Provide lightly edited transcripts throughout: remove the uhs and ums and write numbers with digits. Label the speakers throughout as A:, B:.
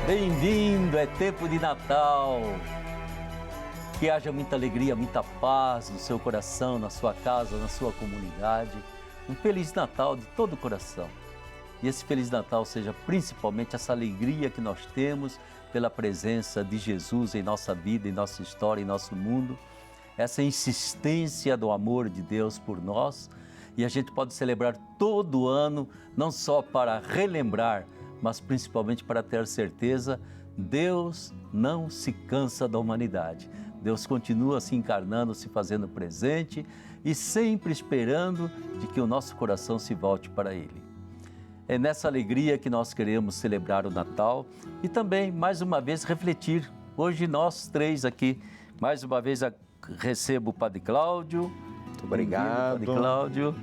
A: Bem-vindo, é tempo de Natal. Que haja muita alegria, muita paz no seu coração, na sua casa, na sua comunidade. Um Feliz Natal de todo o coração. E esse Feliz Natal seja principalmente essa alegria que nós temos pela presença de Jesus em nossa vida, em nossa história, em nosso mundo. Essa insistência do amor de Deus por nós. E a gente pode celebrar todo ano, não só para relembrar, mas principalmente para ter certeza, Deus não se cansa da humanidade. Deus continua se encarnando, se fazendo presente e sempre esperando de que o nosso coração se volte para Ele. É nessa alegria que nós queremos celebrar o Natal e também, mais uma vez, refletir. Hoje nós três aqui, mais uma vez, recebo o Padre Cláudio.
B: Muito obrigado.
A: Padre Cláudio.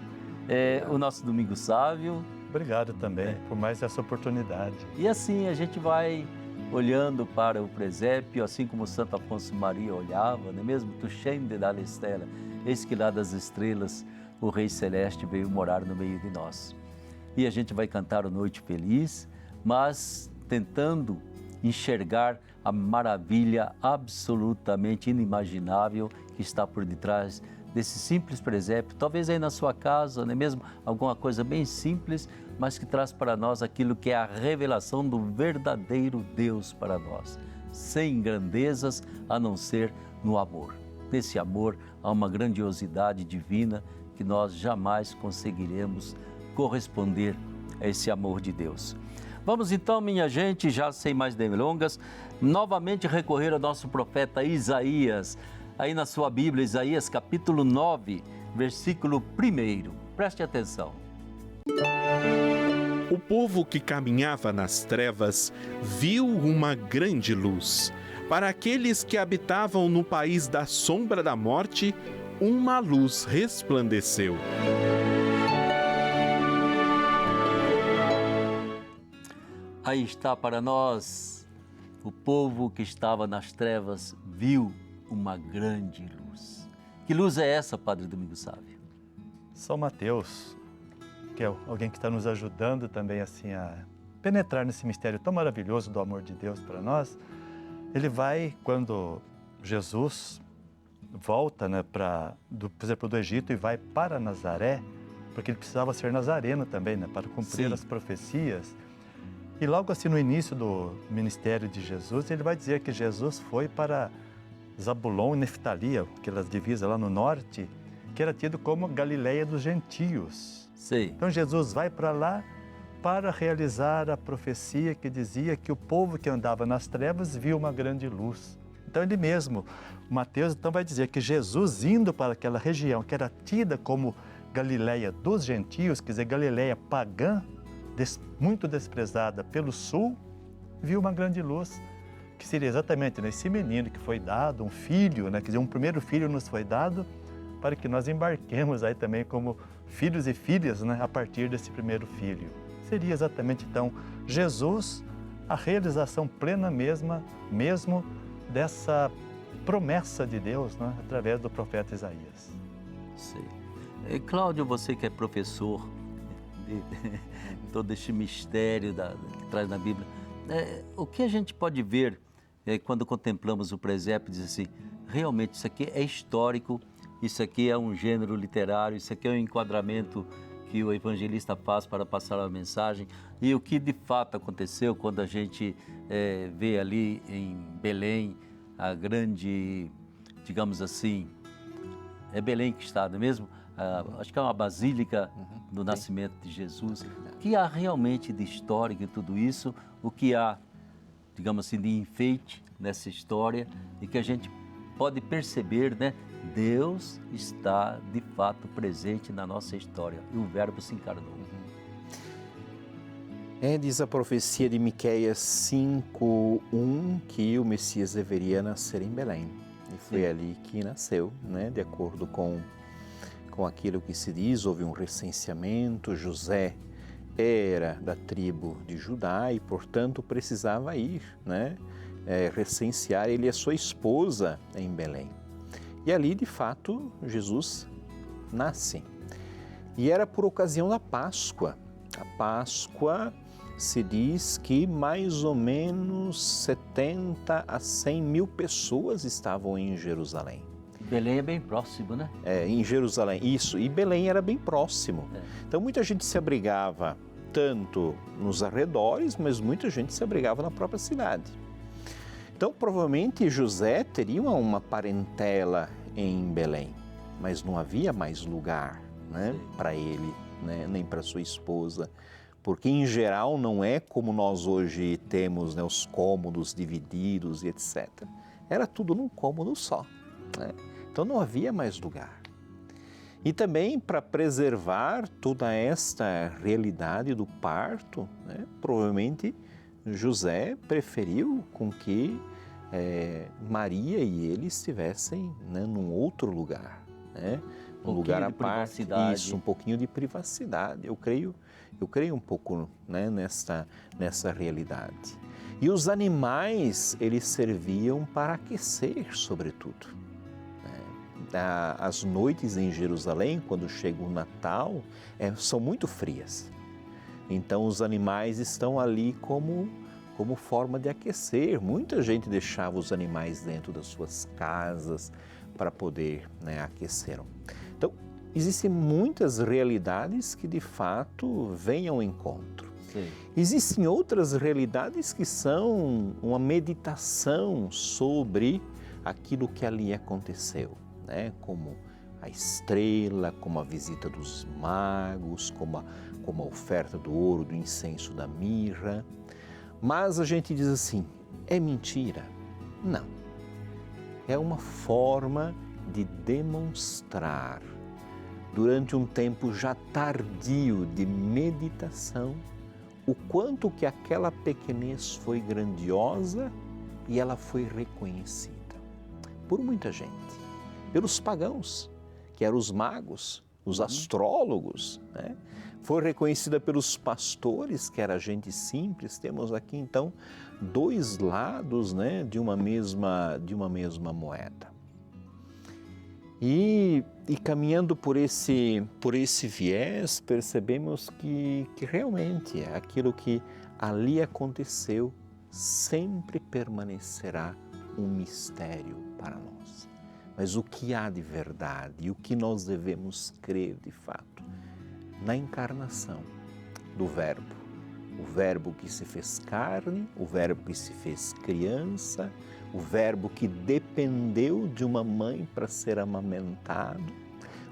A: O nosso Domingo Sávio.
C: Obrigado também por mais essa oportunidade.
A: E assim a gente vai olhando para o presépio, assim como Santo Afonso Maria olhava, não é mesmo? Tu scende dalle stelle, eis que lá das estrelas o Rei Celeste veio morar no meio de nós. E a gente vai cantar o Noite Feliz, mas tentando enxergar a maravilha absolutamente inimaginável que está por detrás desse simples presépio, talvez aí na sua casa, não é mesmo? Alguma coisa bem simples, mas que traz para nós aquilo que é a revelação do verdadeiro Deus para nós, sem grandezas a não ser no amor. Nesse amor há uma grandiosidade divina que nós jamais conseguiremos corresponder a esse amor de Deus. Vamos então, minha gente, já sem mais delongas, novamente recorrer ao nosso profeta Isaías. Aí na sua Bíblia, Isaías capítulo 9, versículo 1. Preste atenção.
D: O povo que caminhava nas trevas viu uma grande luz. Para aqueles que habitavam no país da sombra da morte, uma luz resplandeceu.
A: Aí está para nós, o povo que estava nas trevas viu uma grande luz. Que luz é essa, Padre Domingo Sávio?
C: São Mateus, que é alguém que está nos ajudando também assim a penetrar nesse mistério tão maravilhoso do amor de Deus para nós. Ele vai, quando Jesus volta, né, por exemplo, do Egito e vai para Nazaré, porque ele precisava ser nazareno também, né, para cumprir as profecias. E logo assim no início do ministério de Jesus, ele vai dizer que Jesus foi para Zabulon e Neftali, aquelas divisas lá no norte, que era tido como Galileia dos gentios.
A: Sim.
C: Então Jesus vai para lá para realizar a profecia que dizia que o povo que andava nas trevas viu uma grande luz. Então ele mesmo, Mateus, então vai dizer que Jesus indo para aquela região que era tida como Galileia dos gentios, quer dizer, Galileia pagã, muito desprezada pelo sul, viu uma grande luz, que seria exatamente esse menino que foi dado, um filho, né? Quer dizer, um primeiro filho nos foi dado para que nós embarquemos aí também como filhos e filhas, né? A partir desse primeiro filho. Seria exatamente então Jesus, a realização plena mesmo dessa promessa de Deus, né? Através do profeta Isaías.
A: Sim. Cláudio, você que é professor de todo este mistério que traz na Bíblia, o que a gente pode ver quando contemplamos o presépio, diz assim, realmente isso aqui é histórico, isso aqui é um gênero literário, isso aqui é um enquadramento que o evangelista faz para passar a mensagem, e o que de fato aconteceu quando a gente vê ali em Belém a grande, digamos assim, é Belém que está, não é mesmo? Acho que é uma basílica do nascimento de Jesus. O que há realmente de histórico em tudo isso? O que há, digamos assim, de enfeite nessa história e que a gente pode perceber, né? Deus está de fato presente na nossa história e o Verbo se encarnou.
B: Diz a profecia de Miqueias 5:1 que o Messias deveria nascer em Belém. E foi ali que nasceu, né? De acordo com aquilo que se diz, houve um recenseamento, José era da tribo de Judá e, portanto, precisava ir, né? Recensear ele e a sua esposa em Belém. E ali, de fato, Jesus nasce. E era por ocasião da Páscoa. A Páscoa se diz que mais ou menos 70 a 100 mil pessoas estavam em Jerusalém.
A: Belém é bem próximo, né?
B: Em Jerusalém, isso. E Belém era bem próximo. Então muita gente se abrigava tanto nos arredores, mas muita gente se abrigava na própria cidade. Então provavelmente José teria uma parentela em Belém, mas não havia mais lugar, né, para ele, né, nem para sua esposa, porque em geral não é como nós hoje temos, né, os cômodos divididos e etc. Era tudo num cômodo só, né? Então não havia mais lugar. E também para preservar toda esta realidade do parto, né, provavelmente José preferiu com que Maria e ele estivessem, né, num outro lugar, né, um lugar à parte, isso, um pouquinho de privacidade. Eu creio um pouco, né, nessa realidade. E os animais, eles serviam para aquecer, sobretudo. As noites em Jerusalém, quando chega o Natal, são muito frias. Então os animais estão ali como forma de aquecer. Muita gente deixava os animais dentro das suas casas para poder, né, aquecer. Então, existem muitas realidades que de fato vêm ao encontro.
A: Sim.
B: Existem outras realidades que são uma meditação sobre aquilo que ali aconteceu, né? Como a estrela, como a visita dos magos, como a oferta do ouro, do incenso, da mirra. Mas a gente diz assim, é mentira? Não. É uma forma de demonstrar, durante um tempo já tardio de meditação, o quanto que aquela pequenez foi grandiosa e ela foi reconhecida por muita gente, pelos pagãos, que eram os magos, os astrólogos, né? Foi reconhecida pelos pastores, que era gente simples. Temos aqui então dois lados, né, de uma mesma moeda. E caminhando por esse viés, percebemos que realmente aquilo que ali aconteceu sempre permanecerá um mistério para nós. Mas o que há de verdade e o que nós devemos crer de fato? Na encarnação do Verbo. O Verbo que se fez carne, o Verbo que se fez criança, o Verbo que dependeu de uma mãe para ser amamentado,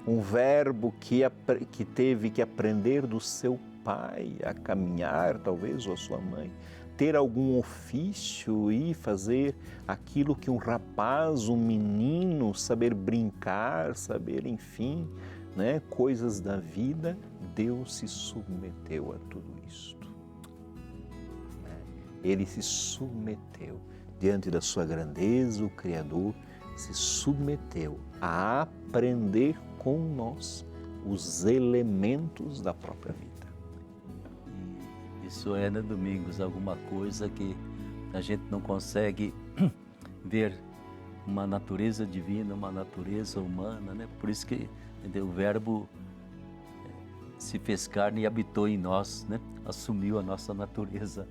B: um Verbo que teve que aprender do seu pai a caminhar, talvez, ou a sua mãe, ter algum ofício e fazer aquilo que um rapaz, um menino, saber brincar, saber, enfim, né, coisas da vida. Deus se submeteu a tudo isto. Ele se submeteu diante da sua grandeza, o Criador se submeteu a aprender com nós os elementos da própria vida.
A: Isso é, né, Domingos, alguma coisa que a gente não consegue ver uma natureza divina, uma natureza humana, né? Por isso que, entendeu, o Verbo se fez carne e habitou em nós, né? Assumiu a nossa natureza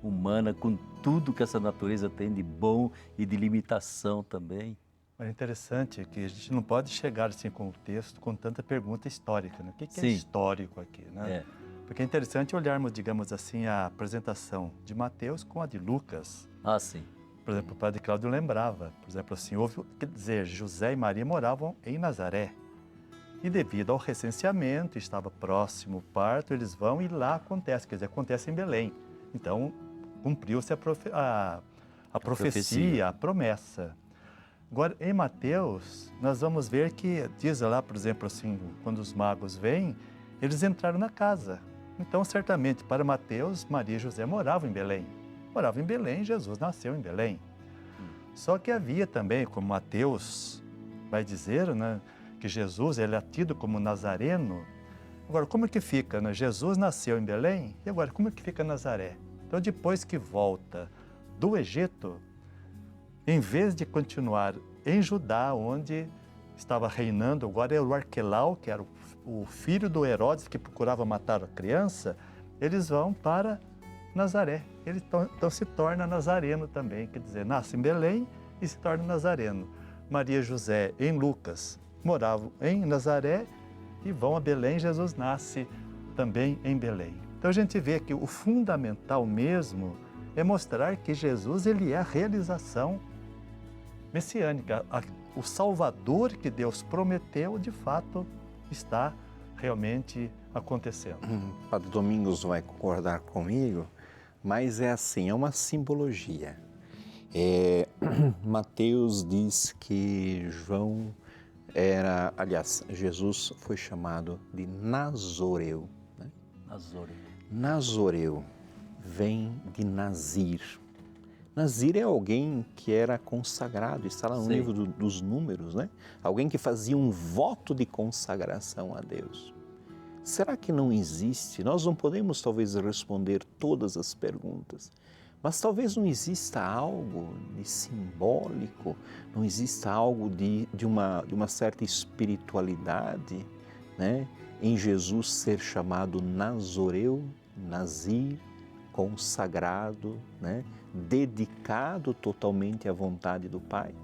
A: humana com tudo que essa natureza tem de bom e de limitação também.
C: É interessante que a gente não pode chegar assim com o texto com tanta pergunta histórica, né? O que é histórico aqui, né? Porque é interessante olharmos, digamos assim, a apresentação de Mateus com a de Lucas.
A: Ah, sim.
C: Por exemplo, o padre Cláudio lembrava, por exemplo, assim, quer dizer, José e Maria moravam em Nazaré. E devido ao recenseamento, estava próximo o parto, eles vão e lá acontece, quer dizer, acontece em Belém. Então, cumpriu-se a profecia, a promessa. Agora, em Mateus, nós vamos ver que diz lá, por exemplo, assim, quando os magos vêm, eles entraram na casa. Então, certamente, para Mateus, Maria e José moravam em Belém. Moravam em Belém, Jesus nasceu em Belém. Só que havia também, como Mateus vai dizer, né, que Jesus ele é tido como nazareno. Agora, como é que fica, né? Jesus nasceu em Belém, e agora, como é que fica Nazaré? Então, depois que volta do Egito, em vez de continuar em Judá, onde estava reinando, agora é o Arquelau, que era o filho do Herodes, que procurava matar a criança, eles vão para Nazaré. Ele então se torna nazareno também, quer dizer, nasce em Belém e se torna nazareno. Maria e José, em Lucas, moravam em Nazaré e vão a Belém. Jesus nasce também em Belém. Então a gente vê que o fundamental mesmo é mostrar que Jesus ele é a realização messiânica. O Salvador que Deus prometeu, de fato, está realmente acontecendo.
B: Padre Domingos vai concordar comigo, mas é assim, é uma simbologia. Mateus diz que Jesus foi chamado de Nazoreu. Né? Nazoreu vem de Nazir. Nazir é alguém que era consagrado, está lá no livro dos Números, né? Alguém que fazia um voto de consagração a Deus. Será que não existe? Nós não podemos talvez responder todas as perguntas, mas talvez não exista algo de simbólico, não exista algo de uma certa espiritualidade, né? Em Jesus ser chamado Nazoreu, Nazir, consagrado, né? Dedicado totalmente à vontade do Pai.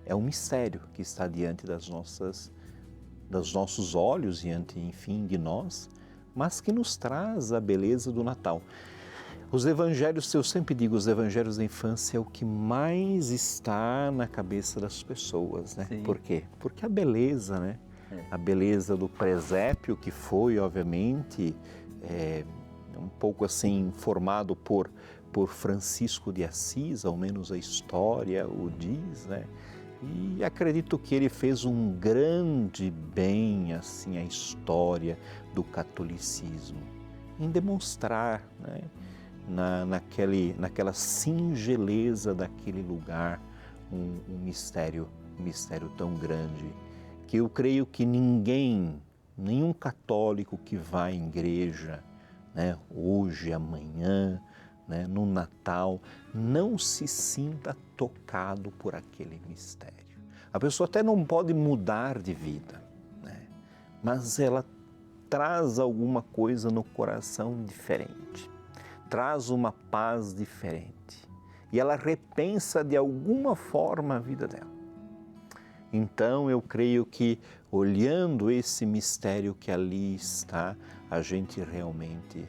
B: É um mistério que está diante dos nossos olhos, diante, enfim, de nós, mas que nos traz a beleza do Natal. Os evangelhos, eu sempre digo, os evangelhos da infância é o que mais está na cabeça das pessoas, né?
A: Sim.
B: Por quê? Porque a beleza, né? A beleza do presépio, que foi, obviamente, um pouco assim formado por Francisco de Assis, ao menos a história o diz, né? E acredito que ele fez um grande bem assim à história do catolicismo, em demonstrar, né, naquela singeleza daquele lugar um mistério tão grande, que eu creio que nenhum católico que vai à igreja, né, hoje, amanhã, né, no Natal, não se sinta tocado por aquele mistério. A pessoa até não pode mudar de vida, né, mas ela traz alguma coisa no coração diferente, traz uma paz diferente e ela repensa de alguma forma a vida dela. Então eu creio que olhando esse mistério que ali está, a gente realmente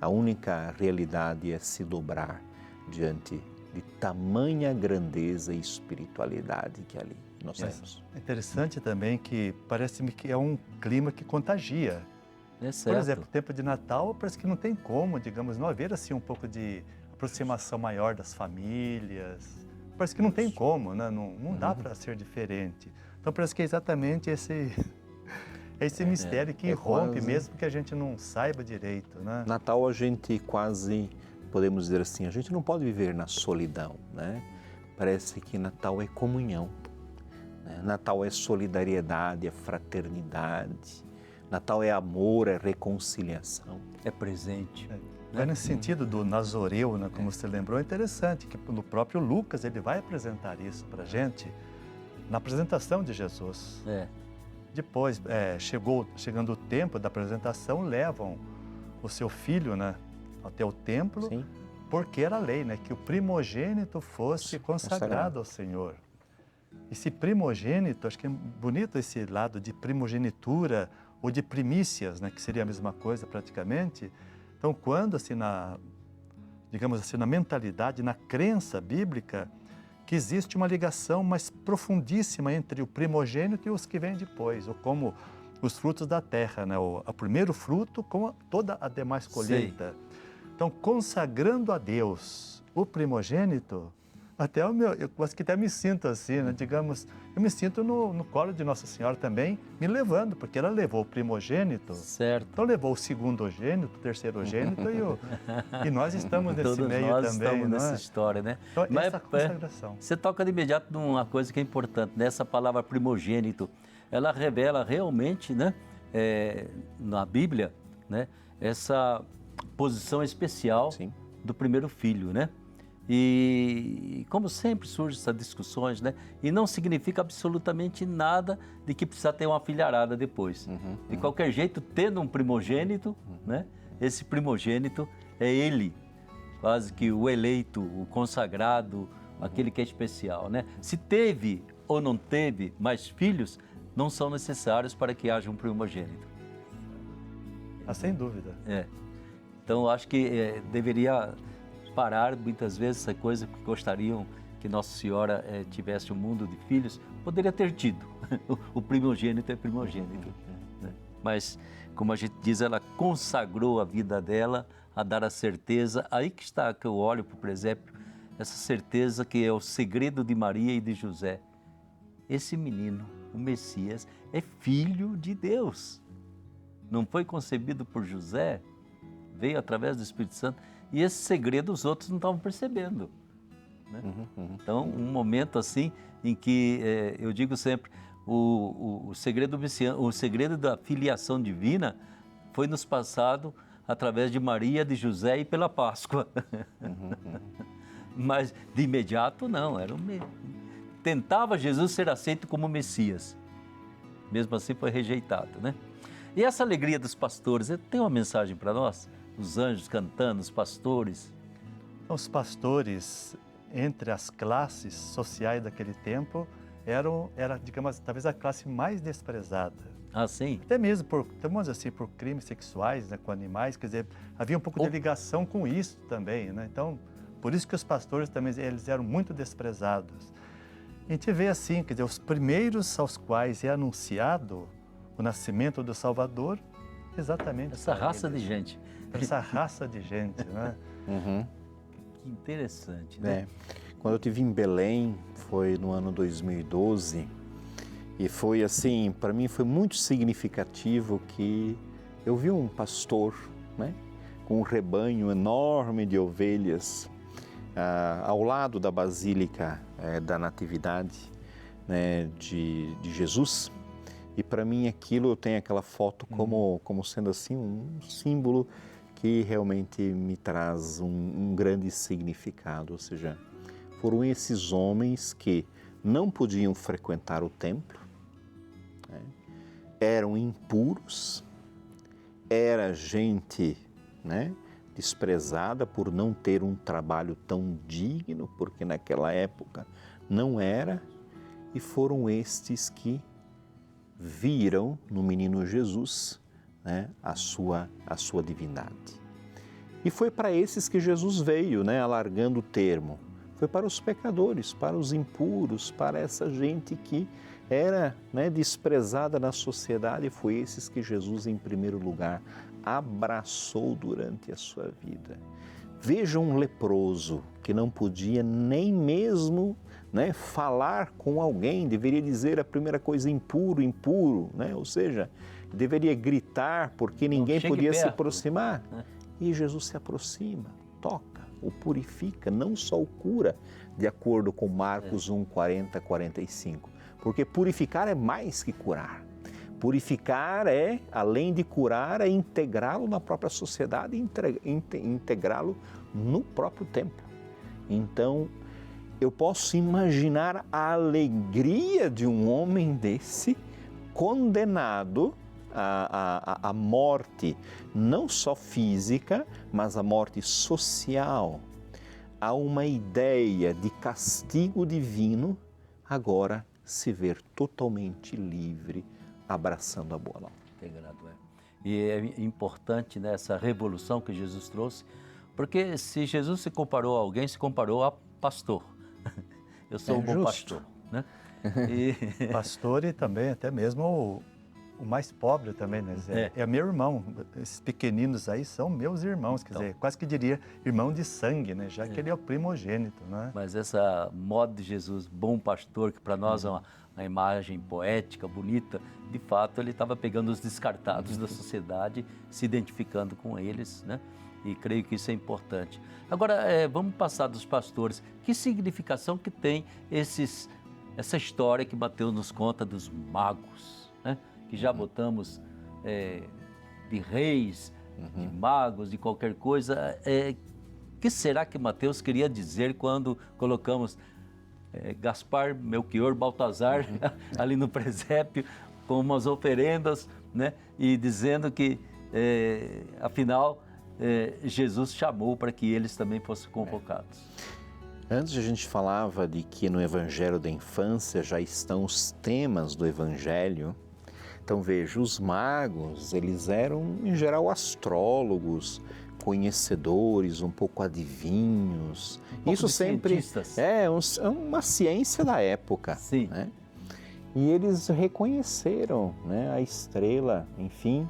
B: a única realidade é se dobrar diante de tamanha grandeza e espiritualidade que ali nós temos.
C: É interessante também que parece-me que é um clima que contagia.
A: É certo.
C: Por exemplo, o tempo de Natal parece que não tem como, digamos, não haver assim um pouco de aproximação maior das famílias. Parece que não tem como, né? Não dá para ser diferente. Então parece que é exatamente esse mistério que irrompe,
B: quase,
C: mesmo que a gente não saiba direito, né?
B: Natal a gente quase, podemos dizer assim, a gente não pode viver na solidão, né? Parece que Natal é comunhão, né? Natal é solidariedade, é fraternidade, Natal é amor, é reconciliação.
A: É presente.
C: Vai nesse sentido do Nazoreu, né, como você lembrou, é interessante que no próprio Lucas ele vai apresentar isso para a gente na apresentação de Jesus. Depois, chegando o tempo da apresentação, levam o seu filho, né, até o templo,
B: Sim.
C: porque era a lei, né, que o primogênito fosse consagrado ao Senhor. Esse primogênito, acho que é bonito esse lado de primogenitura ou de primícias, né, que seria a mesma coisa praticamente. Então, quando assim digamos assim, na mentalidade, na crença bíblica, que existe uma ligação mais profundíssima entre o primogênito e os que vêm depois, ou como os frutos da terra, né? O primeiro fruto com toda a demais colheita. Então, consagrando a Deus o primogênito, eu quase que até me sinto assim, né? Digamos, eu me sinto no colo de Nossa Senhora também, me levando, porque ela levou o primogênito,
A: certo.
C: Então levou o segundogênito, o terceirogênito e nós estamos nesse
A: Todos
C: meio
A: nós
C: também,
A: estamos
C: não
A: nessa
C: é?
A: história, né?
C: Então,
A: Mas,
C: essa consagração.
A: Você toca de imediato numa coisa que é importante, nessa palavra primogênito, ela revela realmente, né, na Bíblia, né, essa posição especial do primeiro filho, né? E como sempre surgem essas discussões, né? E não significa absolutamente nada de que precisa ter uma filharada depois. De qualquer jeito, tendo um primogênito, né? Esse primogênito é ele, quase que o eleito, o consagrado, aquele que é especial, né? Se teve ou não teve mais filhos, não são necessários para que haja um primogênito.
C: Sem dúvida.
A: Então, acho que deveria parar muitas vezes essa coisa que gostariam que Nossa Senhora tivesse um mundo de filhos, poderia ter tido. O primogênito é primogênito. Né? Mas, como a gente diz, ela consagrou a vida dela a dar a certeza, aí que está, que eu olho para o presépio, essa certeza que é o segredo de Maria e de José. Esse menino, o Messias, é filho de Deus. Não foi concebido por José, veio através do Espírito Santo, e esse segredo os outros não estavam percebendo. Né? Então, um momento assim em que eu digo sempre, o segredo messiânico, o segredo da filiação divina foi nos passado através de Maria, de José e pela Páscoa. Mas de imediato não, tentava Jesus ser aceito como Messias. Mesmo assim foi rejeitado, né? E essa alegria dos pastores, tem uma mensagem para nós? Os anjos cantando, os pastores.
C: Os pastores, entre as classes sociais daquele tempo, era, digamos, talvez a classe mais desprezada.
A: Ah, sim?
C: Até mesmo por crimes sexuais, né, com animais, quer dizer, havia um pouco de ligação com isso também, né? Então, por isso que os pastores também, eles eram muito desprezados. A gente vê assim, quer dizer, os primeiros aos quais é anunciado o nascimento do Salvador, exatamente.
A: Essa raça de gente.
C: Essa raça de gente, né?
A: Que interessante, né?
B: Quando eu estive em Belém, foi no ano 2012, e foi assim, para mim foi muito significativo que eu vi um pastor, né, com um rebanho enorme de ovelhas, ao lado da Basílica da Natividade, né, de Jesus. E para mim aquilo, tem aquela foto como sendo assim um símbolo que realmente me traz um grande significado. Ou seja, foram esses homens que não podiam frequentar o templo, né? Eram impuros, era gente, né, desprezada por não ter um trabalho tão digno, porque naquela época não era, e foram estes que viram no menino Jesus, né, a sua divindade. E foi para esses que Jesus veio, né, alargando o termo. Foi para os pecadores, para os impuros, para essa gente que era, né, desprezada na sociedade. Foi esses que Jesus, em primeiro lugar, abraçou durante a sua vida. Veja um leproso que não podia nem mesmo, né, falar com alguém, deveria dizer a primeira coisa, impuro, impuro, né? Ou seja, deveria gritar porque ninguém podia se aproximar. E Jesus se aproxima, toca, o purifica, não só o cura, de acordo com Marcos 1, 40, 45. Porque purificar é mais que curar. Purificar além de curar, é integrá-lo na própria sociedade, integrá-lo no próprio templo. Então, eu posso imaginar a alegria de um homem desse, condenado à morte, não só física, mas a morte social, a uma ideia de castigo divino, agora se ver totalmente livre, abraçando a boa nova.
A: Integrado, E é importante, né, essa revolução que Jesus trouxe, porque se Jesus se comparou a alguém, se comparou a pastor. Eu sou um bom pastor, né?
C: Pastor e também até mesmo o mais pobre também, né? É meu irmão. Esses pequeninos aí são meus irmãos, quer dizer, quase que diria irmão de sangue, né? Já que ele é o primogênito, né?
A: Mas essa moda de Jesus, bom pastor, que para nós é uma imagem poética, bonita, de fato ele estava pegando os descartados da sociedade, se identificando com eles, né? E creio que isso é importante. Agora, vamos passar dos pastores. Que significação que tem essa história que Mateus nos conta dos magos, né? Que já botamos de reis, de magos, de qualquer coisa. que será que Mateus queria dizer quando colocamos Gaspar, Melchior, Baltazar ali no presépio com umas oferendas, né? E dizendo que, afinal, Jesus chamou para que eles também fossem convocados.
B: Antes a gente falava de que no Evangelho da Infância já estão os temas do Evangelho. Então veja, os magos, eles eram em geral astrólogos, conhecedores, um pouco adivinhos. Isso sempre é uma ciência da época.
A: Sim.
B: Né? E eles reconheceram, né, a estrela, enfim,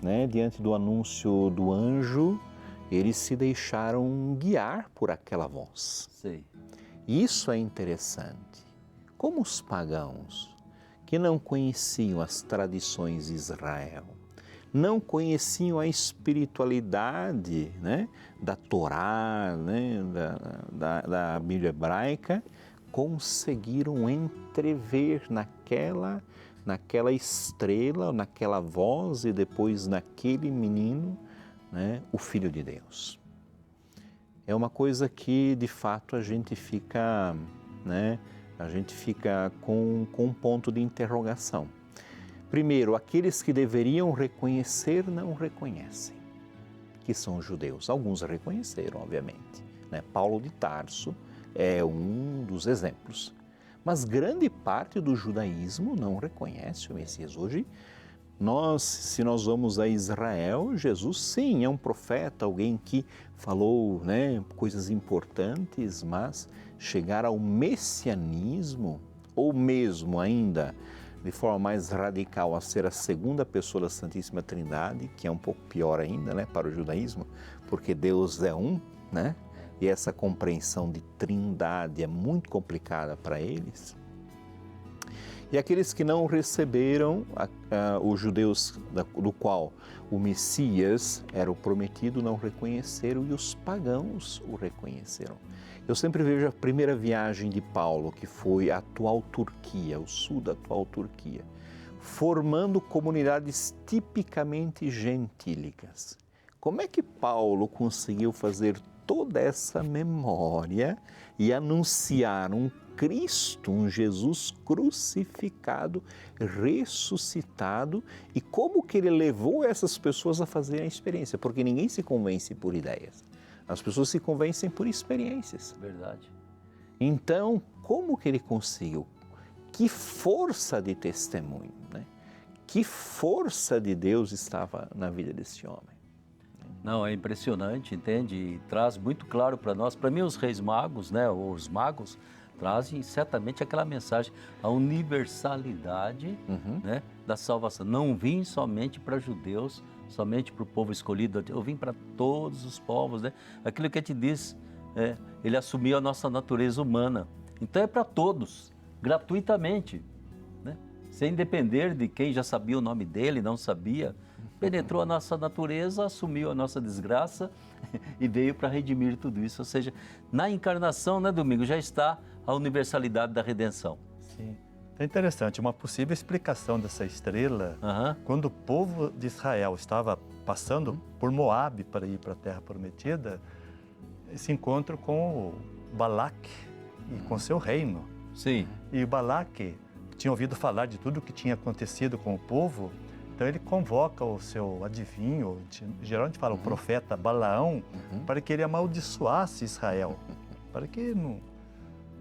B: né, diante do anúncio do anjo, eles se deixaram guiar por aquela voz.
A: Sim.
B: Isso é interessante. Como os pagãos, que não conheciam as tradições de Israel, não conheciam a espiritualidade, né, da Torá, né, da Bíblia hebraica, conseguiram entrever naquela estrela, naquela voz e depois naquele menino, né, o Filho de Deus. É uma coisa que, de fato, a gente fica, né, com um ponto de interrogação. Primeiro, aqueles que deveriam reconhecer não reconhecem, que são os judeus. Alguns reconheceram, obviamente, né? Paulo de Tarso é um dos exemplos. Mas grande parte do judaísmo não reconhece o Messias. Hoje, se nós vamos a Israel, Jesus sim é um profeta, alguém que falou, né, coisas importantes, mas chegar ao messianismo, ou mesmo ainda de forma mais radical a ser a segunda pessoa da Santíssima Trindade, que é um pouco pior ainda, né, para o judaísmo, porque Deus é um, né? E essa compreensão de trindade é muito complicada para eles. E aqueles que não receberam, os judeus do qual o Messias era o prometido, não reconheceram, e os pagãos o reconheceram. Eu sempre vejo a primeira viagem de Paulo, que foi a atual Turquia, o sul da atual Turquia, formando comunidades tipicamente gentílicas. Como é que Paulo conseguiu fazer toda essa memória e anunciar um Cristo, um Jesus crucificado, ressuscitado, e como que ele levou essas pessoas a fazerem a experiência? Porque ninguém se convence por ideias, as pessoas se convencem por experiências.
A: Verdade.
B: Então, como que ele conseguiu? Que força de testemunho, né? Que força de Deus estava na vida desse homem.
A: Não, é impressionante, entende? E traz muito claro para nós. Para mim, os reis magos, né, os magos, trazem certamente aquela mensagem, a universalidade, né, da salvação. Não vim somente para judeus, somente para o povo escolhido, eu vim para todos os povos, né? Aquilo que a gente diz, ele assumiu a nossa natureza humana. Então é para todos, gratuitamente, né? Sem depender de quem já sabia o nome dele, não sabia. Penetrou a nossa natureza, assumiu a nossa desgraça e veio para redimir tudo isso. Ou seja, na encarnação, né, Domingos, já está a universalidade da redenção.
C: Sim. É interessante, uma possível explicação dessa estrela, quando o povo de Israel estava passando por Moabe para ir para a Terra Prometida, esse encontro com o Balaque e com seu reino.
A: Sim.
C: E o Balaque tinha ouvido falar de tudo o que tinha acontecido com o povo, então ele convoca o seu adivinho, geralmente fala o profeta Balaão, para que ele amaldiçoasse Israel, para que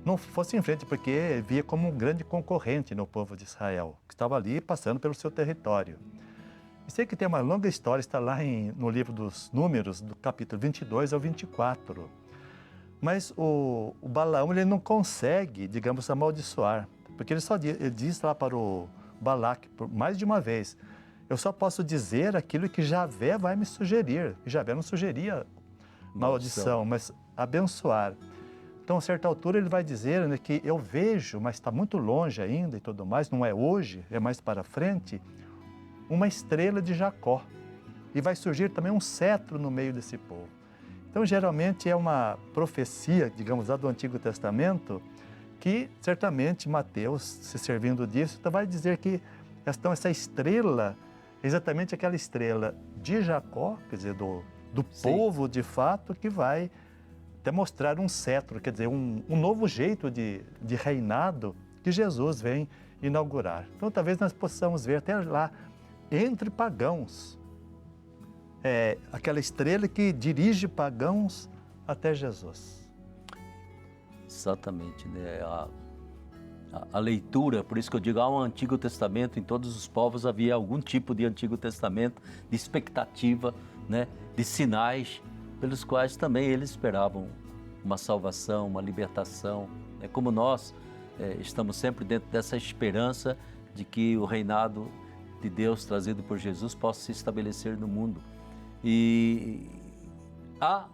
C: não fosse em frente, porque via como um grande concorrente no povo de Israel, que estava ali passando pelo seu território. E sei que tem uma longa história, está lá no livro dos Números, do capítulo 22 ao 24. Mas o Balaão ele não consegue, digamos, amaldiçoar, porque ele diz lá para o Balaque, por mais de uma vez, eu só posso dizer aquilo que Javé vai me sugerir. E Javé não sugeria maldição, mas abençoar. Então, a certa altura, ele vai dizer, né, que eu vejo, mas está muito longe ainda e tudo mais, não é hoje, é mais para frente, uma estrela de Jacó. E vai surgir também um cetro no meio desse povo. Então, geralmente, é uma profecia, digamos, lá do Antigo Testamento, que certamente Mateus, se servindo disso, vai dizer que então, essa estrela, exatamente aquela estrela de Jacó, quer dizer, do povo de fato, que vai até mostrar um cetro, quer dizer, um novo jeito de reinado que Jesus vem inaugurar. Então, talvez nós possamos ver até lá, entre pagãos, aquela estrela que dirige pagãos até Jesus.
A: Exatamente, né? A leitura, por isso que eu digo, há um Antigo Testamento, em todos os povos havia algum tipo de Antigo Testamento, de expectativa, né? De sinais, pelos quais também eles esperavam uma salvação, uma libertação. É como nós estamos sempre dentro dessa esperança de que o reinado de Deus trazido por Jesus possa se estabelecer no mundo. E há,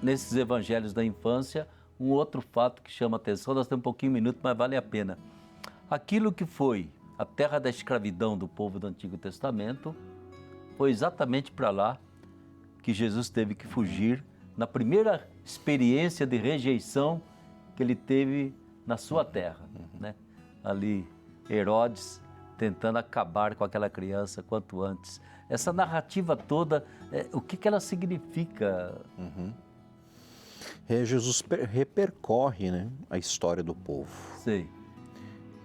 A: nesses evangelhos da infância, um outro fato que chama a atenção, nós temos um pouquinho de minuto, mas vale a pena. Aquilo que foi a terra da escravidão do povo do Antigo Testamento, foi exatamente para lá que Jesus teve que fugir na primeira experiência de rejeição que ele teve na sua terra, né? Ali, Herodes tentando acabar com aquela criança quanto antes. Essa narrativa toda, o que ela significa?
B: Jesus repercorre, né, a história do povo.
A: Sim.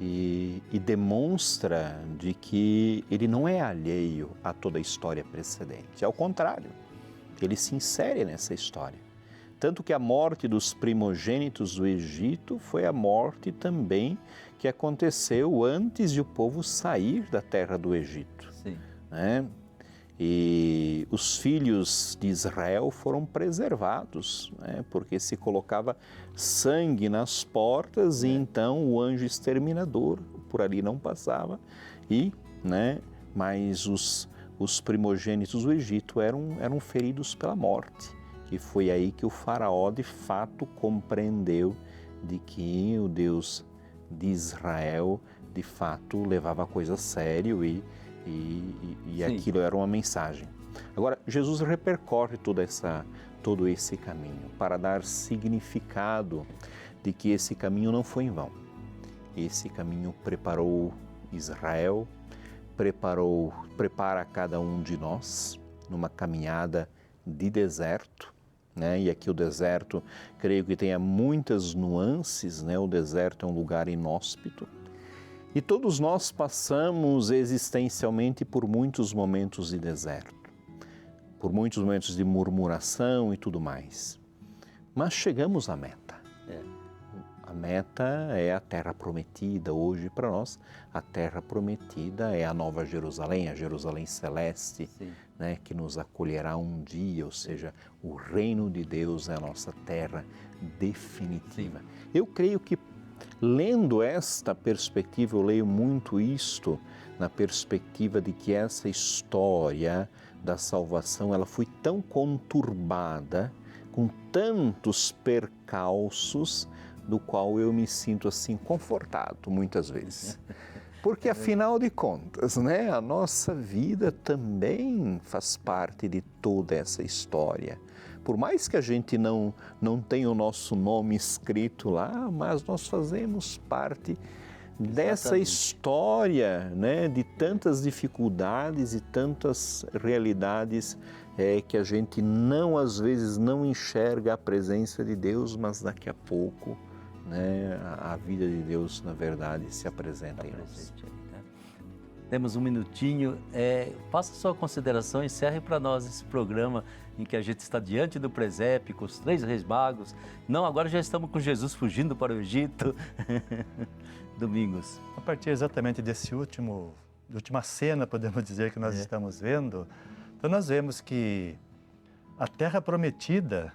B: E demonstra de que ele não é alheio a toda a história precedente. Ao contrário, ele se insere nessa história. Tanto que a morte dos primogênitos do Egito foi a morte também que aconteceu antes de o povo sair da terra do Egito.
A: Sim.
B: Né? E os filhos de Israel foram preservados, né? Porque se colocava sangue nas portas e então o anjo exterminador por ali não passava. Mas os primogênitos do Egito eram feridos pela morte. E foi aí que o faraó de fato compreendeu de que o Deus de Israel de fato levava a coisa a sério e aquilo era uma mensagem. Agora, Jesus repercorre todo esse caminho para dar significado de que esse caminho não foi em vão. Esse caminho preparou Israel, prepara cada um de nós numa caminhada de deserto, né? E aqui o deserto, creio que tenha muitas nuances, né? O deserto é um lugar inóspito. E todos nós passamos existencialmente por muitos momentos de deserto, por muitos momentos de murmuração e tudo mais. Mas chegamos à meta. A meta é a terra prometida. Hoje, para nós, a terra prometida é a Nova Jerusalém, a Jerusalém celeste, né, que nos acolherá um dia, ou seja, o reino de Deus é a nossa terra definitiva. Eu creio que, lendo esta perspectiva, eu leio muito isto na perspectiva de que essa história da salvação ela foi tão conturbada, com tantos percalços, do qual eu me sinto assim confortado muitas vezes. Porque afinal de contas, né, a nossa vida também faz parte de toda essa história. Por mais que a gente não tenha o nosso nome escrito lá, mas nós fazemos parte dessa história, né, de tantas dificuldades e tantas realidades que a gente às vezes não enxerga a presença de Deus, mas daqui a pouco, né, a vida de Deus, na verdade, se apresenta em nós.
A: Temos um minutinho. Faça sua consideração, encerre para nós esse programa em que a gente está diante do presépio, com os 3 reis magos. Não, agora já estamos com Jesus fugindo para o Egito. Domingos.
C: A partir exatamente desse última cena, podemos dizer, que nós estamos vendo, então nós vemos que a terra prometida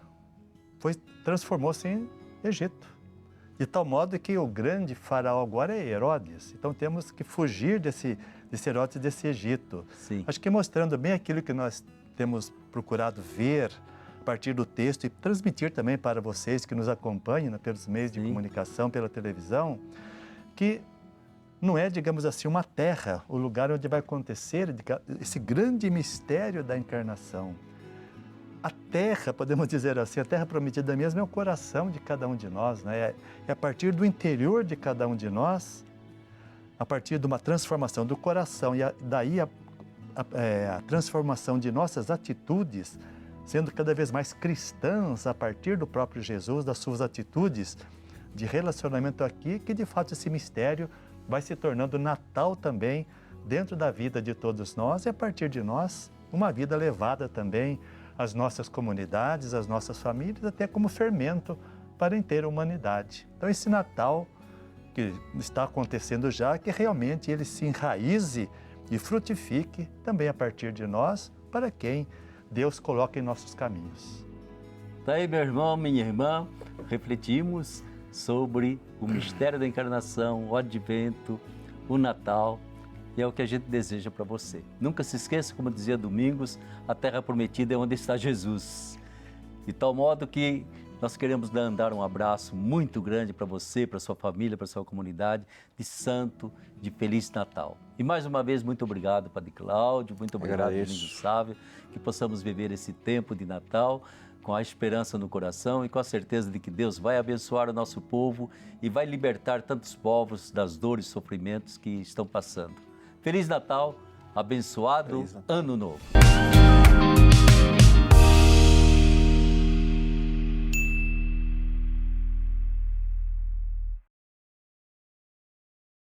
C: transformou-se em Egito. De tal modo que o grande faraó agora é Herodes. Então temos que fugir desse Herodes, desse Egito.
A: Sim.
C: Acho que mostrando bem aquilo que nós temos procurado ver a partir do texto e transmitir também para vocês que nos acompanham, né, pelos meios de comunicação, pela televisão, que não é, digamos assim, uma terra, o lugar onde vai acontecer esse grande mistério da encarnação. A terra, podemos dizer assim, a terra prometida mesmo é o coração de cada um de nós, né? É a partir do interior de cada um de nós, a partir de uma transformação do coração e daí a transformação de nossas atitudes sendo cada vez mais cristãs a partir do próprio Jesus, das suas atitudes de relacionamento aqui, que de fato esse mistério vai se tornando Natal também dentro da vida de todos nós e a partir de nós uma vida levada também às nossas comunidades, às nossas famílias, até como fermento para a inteira humanidade. Então esse Natal que está acontecendo já, que realmente ele se enraize e frutifique também a partir de nós, para quem Deus coloca em nossos caminhos.
A: Tá aí, meu irmão, minha irmã, refletimos sobre o mistério da encarnação, o advento, o Natal, e é o que a gente deseja para você. Nunca se esqueça, como dizia Domingos, a terra prometida é onde está Jesus. De tal modo que nós queremos dar um abraço muito grande para você, para sua família, para sua comunidade, de santo, de Feliz Natal. E mais uma vez, muito obrigado, Padre Cláudio, muito obrigado, Domingos Sávio, que possamos viver esse tempo de Natal com a esperança no coração e com a certeza de que Deus vai abençoar o nosso povo e vai libertar tantos povos das dores e sofrimentos que estão passando. Feliz Natal, abençoado Ano Novo.